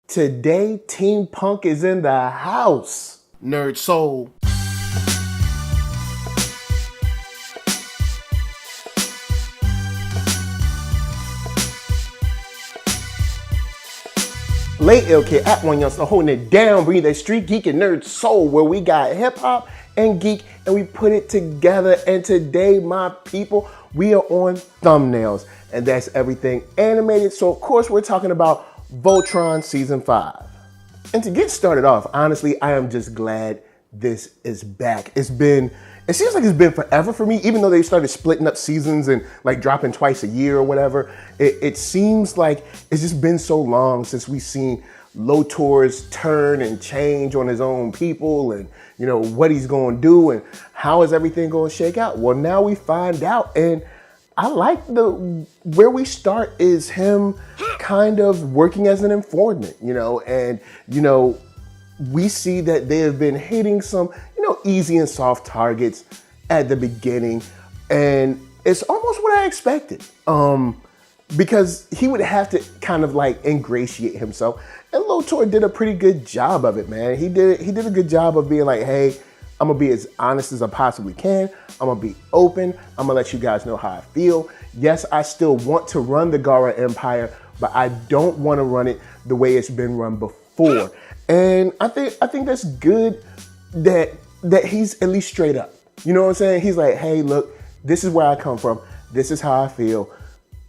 Today, Team Punk is in the house. NERDSoul. Late LK at OneYoungsta holding it down, bringing that StreetGeek and NERDSoul where we got hip hop and geek and we put it together. And today, my people, we are on thumbnails and that's everything animated. So of course we're talking about Voltron Season 5. And to get started off, honestly, I am just glad this is back. It seems like it's been forever for me, even though they started splitting up seasons and like dropping twice a year or whatever. It seems like it's just been so long since we've seen Lotor's turn and change on his own people and, you know, what he's going to do and how is everything going to shake out. Well, now we find out, and I like where we start is him kind of working as an informant, you know, and, you know, we see that they have been hitting some, you know, easy and soft targets at the beginning. And it's almost what I expected. Because he would have to kind of like ingratiate himself. And Lotor did a pretty good job of it, man. He did a good job of being like, hey, I'm gonna be as honest as I possibly can. I'm gonna be open. I'm gonna let you guys know how I feel. Yes, I still want to run the Gara Empire, but I don't want to run it the way it's been run before. And I think that's good that he's at least straight up. You know what I'm saying? He's like, hey, look, this is where I come from. This is how I feel.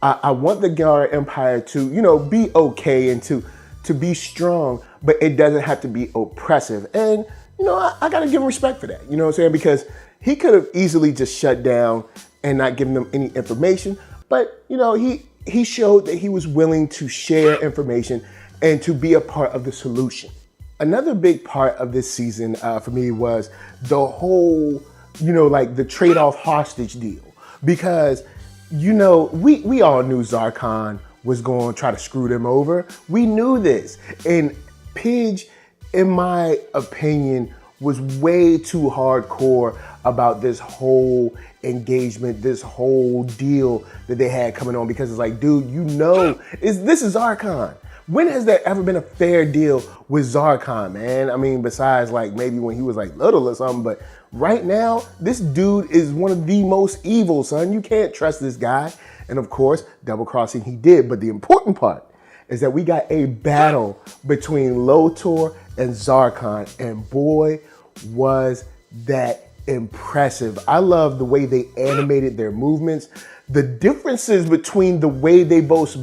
I want the Gara Empire to, you know, be okay and to be strong, but it doesn't have to be oppressive. And, you know, I gotta give him respect for that. You know what I'm saying? Because he could have easily just shut down and not given them any information. But, you know, he showed that he was willing to share information and to be a part of the solution. Another big part of this season for me was the whole, you know, like the trade-off hostage deal. Because, you know, we all knew Zarkon was going to try to screw them over. We knew this. And Pidge, in my opinion, was way too hardcore about this whole engagement, this whole deal that they had coming on. Because it's like, dude, you know, this is Zarkon. When has there ever been a fair deal with Zarkon, man? I mean, besides like maybe when he was like little or something, but right now, this dude is one of the most evil, son. You can't trust this guy. And of course, double crossing he did. But the important part is that we got a battle between Lotor and Zarkon. And boy, was that impressive. I love the way they animated their movements, the differences between the way they both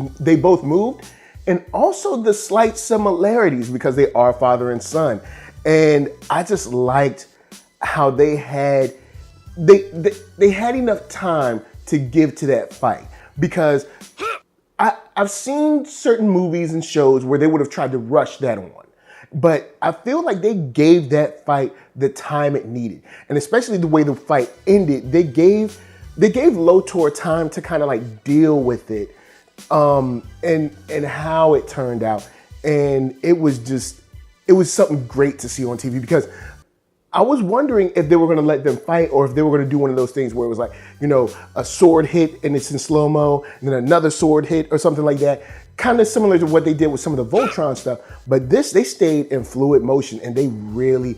moved, and also the slight similarities because they are father and son. And I just liked how they had enough time to give to that fight. Because I've seen certain movies and shows where they would have tried to rush that on. But I feel like they gave that fight the time it needed. And especially the way the fight ended, they gave Lotor time to kind of like deal with it. And how it turned out. And it was something great to see on TV because I was wondering if they were going to let them fight or if they were going to do one of those things where it was like, you know, a sword hit and it's in slow-mo and then another sword hit or something like that. Kind of similar to what they did with some of the Voltron stuff. But they stayed in fluid motion and they really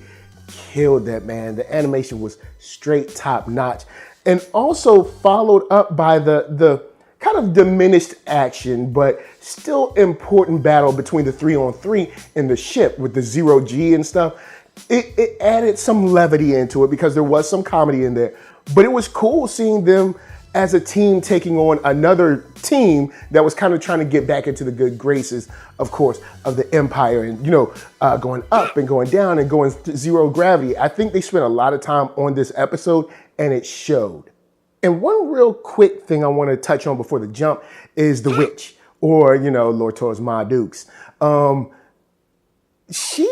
killed that, man. The animation was straight top notch and also followed up by the kind of diminished action, but still important battle between the 3-on-3 in the ship with the 0G and stuff. It added some levity into it because there was some comedy in there, but it was cool seeing them as a team taking on another team that was kind of trying to get back into the good graces, of course, of the Empire and, you know, going up and going down and going to zero gravity. I think they spent a lot of time on this episode and it showed. And one real quick thing I want to touch on before the jump is the witch, or, you know, Lotor's Ma Dukes. She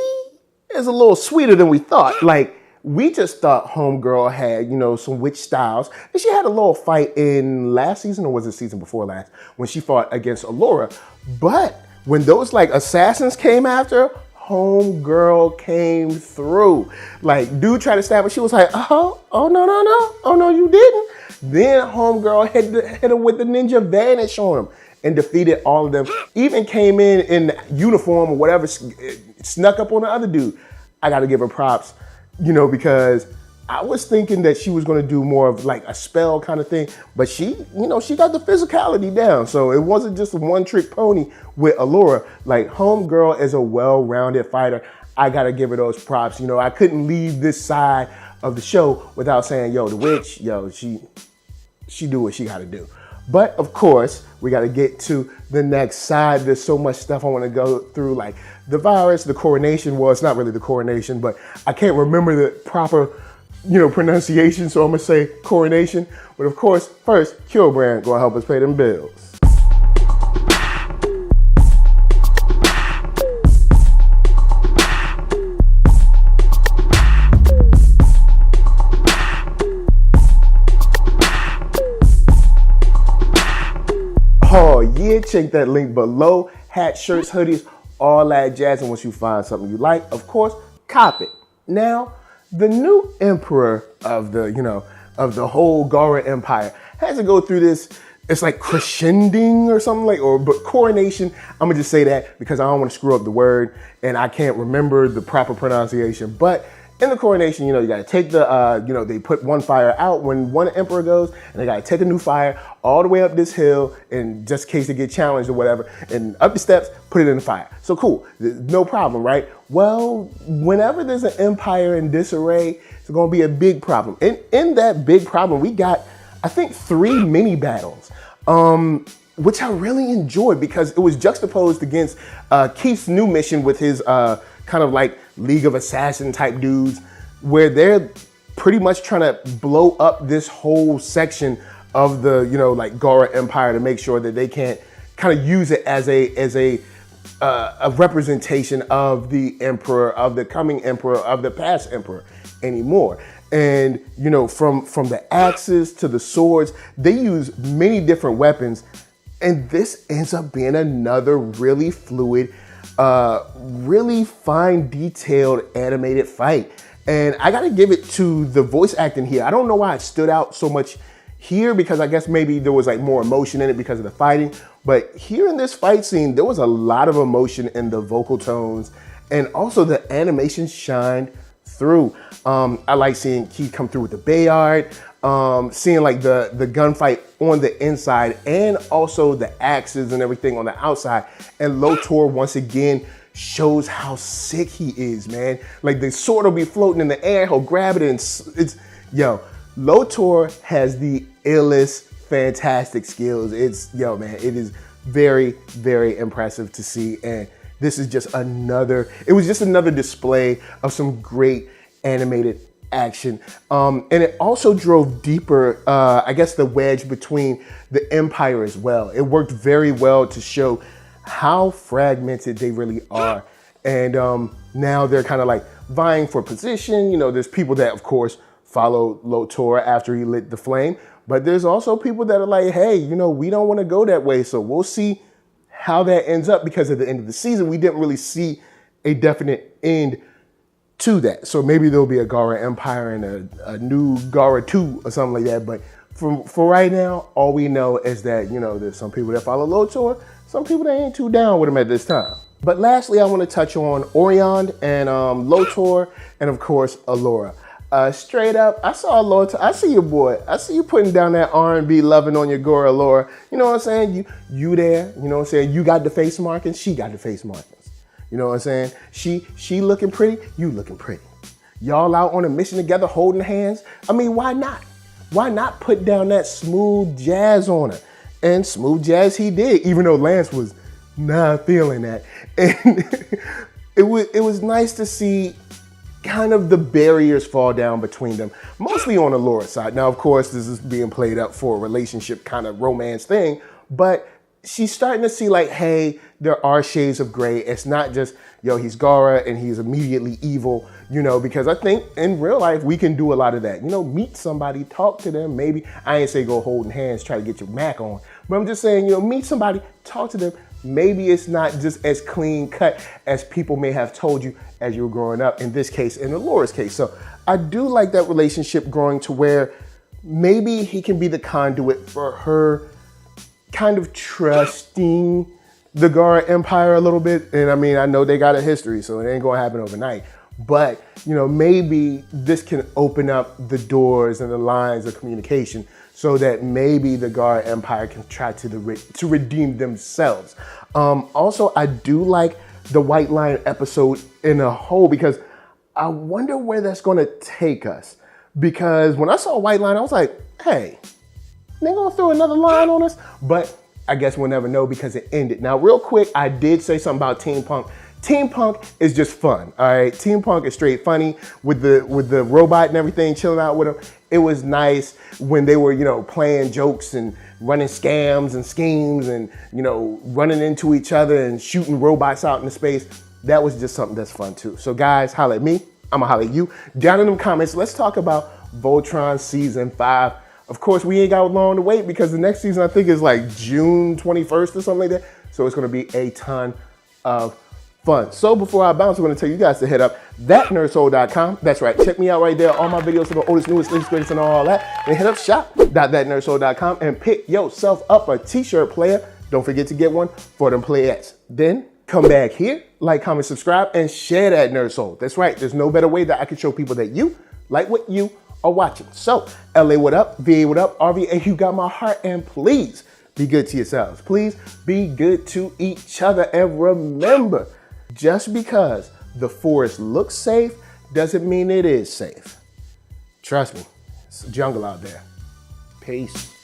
is a little sweeter than we thought. Like, we just thought Homegirl had, you know, some witch styles. And she had a little fight in last season, or was it season before last, when she fought against Allura. But when those, like, assassins came after her, Homegirl came through. Like, dude tried to stab her. She was like, oh, no, you didn't. Then Homegirl hit her with the ninja vanish on him. and defeated all of them. Even came in uniform or whatever, snuck up on the other dude. I got to give her props, you know, because I was thinking that she was going to do more of like a spell kind of thing, but she, you know, she got the physicality down. So it wasn't just a one-trick pony with Allura. Like, homegirl is a well-rounded fighter. I got to give her those props. You know, I couldn't leave this side of the show without saying, yo, the witch, yo, she do what she got to do. But of course, we got to get to the next side. There's so much stuff I want to go through, like the virus, the coronation. Well, it's not really the coronation, but I can't remember the proper, you know, pronunciation. So I'm going to say coronation. But of course, first, Kilbrand going to help us pay them bills. Oh yeah, check that link below. Hats, shirts, hoodies, all that jazz. And once you find something you like, of course, cop it. Now, the new emperor of the, you know, of the whole Gara Empire has to go through this. It's like crescending or something like, but coronation. I'm gonna just say that because I don't want to screw up the word and I can't remember the proper pronunciation. But in the coronation, you know, you got to take the, you know, they put one fire out when one emperor goes, and they got to take a new fire all the way up this hill, and just in case they get challenged or whatever, and up the steps, put it in the fire. So cool, no problem, right? Well, whenever there's an empire in disarray, it's going to be a big problem. And in that big problem, we got, I think, 3 mini battles, which I really enjoyed because it was juxtaposed against Keith's new mission with his kind of like League of Assassin type dudes, where they're pretty much trying to blow up this whole section of the, you know, like Gara Empire to make sure that they can't kind of use it as a representation of the emperor, of the coming emperor, of the past emperor anymore. And, you know, from the axes to the swords, they use many different weapons. And this ends up being another really fluid, really fine detailed animated fight. And I gotta give it to the voice acting here. I don't know why it stood out so much here, because I guess maybe there was like more emotion in it because of the fighting. But here in this fight scene, there was a lot of emotion in the vocal tones, and also the animation shined through. I like seeing Keith come through with the Bayard, seeing like the gunfight on the inside, and also the axes and everything on the outside. And Lotor once again shows how sick he is, man. Like the sword will be floating in the air, he'll grab it, and it's yo, Lotor has the illest, fantastic skills. It's, yo, man, it is very, very impressive to see. And this is just another, it was just another display of some great animated action. And it also drove deeper, I guess, the wedge between the Empire as well. It worked very well to show how fragmented they really are. And now they're kind of like vying for position. You know, there's people that, of course, follow Lotor after he lit the flame, but there's also people that are like, hey, you know, we don't want to go that way. So we'll see how that ends up, because at the end of the season, we didn't really see a definite end to that. So maybe there'll be a Gara Empire and a new Gara 2 or something like that. But for right now, all we know is that, you know, there's some people that follow Lotor, some people that ain't too down with him at this time. But lastly, I want to touch on Orion and Lotor, and of course, Allura. Straight up, I saw Lotor. I see you, boy. I see you putting down that R&B loving on your girl, Allura. You know what I'm saying? You there. You know what I'm saying? You got the face markings. She got the face markings. You know what I'm saying? She looking pretty. You looking pretty. Y'all out on a mission together, holding hands. I mean, why not? Why not put down that smooth jazz on her? And smooth jazz he did, even though Lance was not feeling that. And it was nice to see kind of the barriers fall down between them, mostly on Allura's side. Now, of course, this is being played up for a relationship kind of romance thing, but she's starting to see like, hey, there are shades of gray. It's not just, yo, he's Gara and he's immediately evil, you know, because I think in real life, we can do a lot of that. You know, meet somebody, talk to them, maybe. I ain't say go holding hands, try to get your Mac on, but I'm just saying, you know, meet somebody, talk to them. Maybe it's not just as clean cut as people may have told you as you were growing up, in this case, in Allura's case. So I do like that relationship growing to where maybe he can be the conduit for her kind of trusting the Gara Empire a little bit. And I mean, I know they got a history, so it ain't gonna happen overnight. But, you know, maybe this can open up the doors and the lines of communication so that maybe the Gara Empire can try to redeem themselves. Also, I do like the White Lion episode in a whole because I wonder where that's gonna take us. Because when I saw White Lion, I was like, hey, they gonna throw another line on us? But I guess we'll never know because it ended. Now, real quick, I did say something about Team Punk. Team Punk is just fun, all right? Team Punk is straight funny with the robot and everything, chilling out with him. It was nice when they were, you know, playing jokes and running scams and schemes and, you know, running into each other and shooting robots out into space. That was just something that's fun too. So guys, holla at me. I'ma holla at you. Down in the comments, let's talk about Voltron Season 5. Of course, we ain't got long to wait because the next season I think is like June 21st or something like that. So it's gonna be a ton of fun. So before I bounce, I'm gonna tell you guys to hit up ThatNERDSoul.com. That's right, check me out right there. All my videos are the oldest, newest, latest, greatest, and all that. And hit up shop.ThatNERDSoul.com and pick yourself up a t-shirt player. Don't forget to get one for them playettes. Then come back here, like, comment, subscribe, and share that Nerd Soul. That's right, there's no better way that I can show people that you like what you are watching. So, LA, what up? VA, what up? RVA, you got my heart, and please be good to yourselves. Please be good to each other, and remember, just because the forest looks safe doesn't mean it is safe. Trust me, it's a jungle out there. Peace.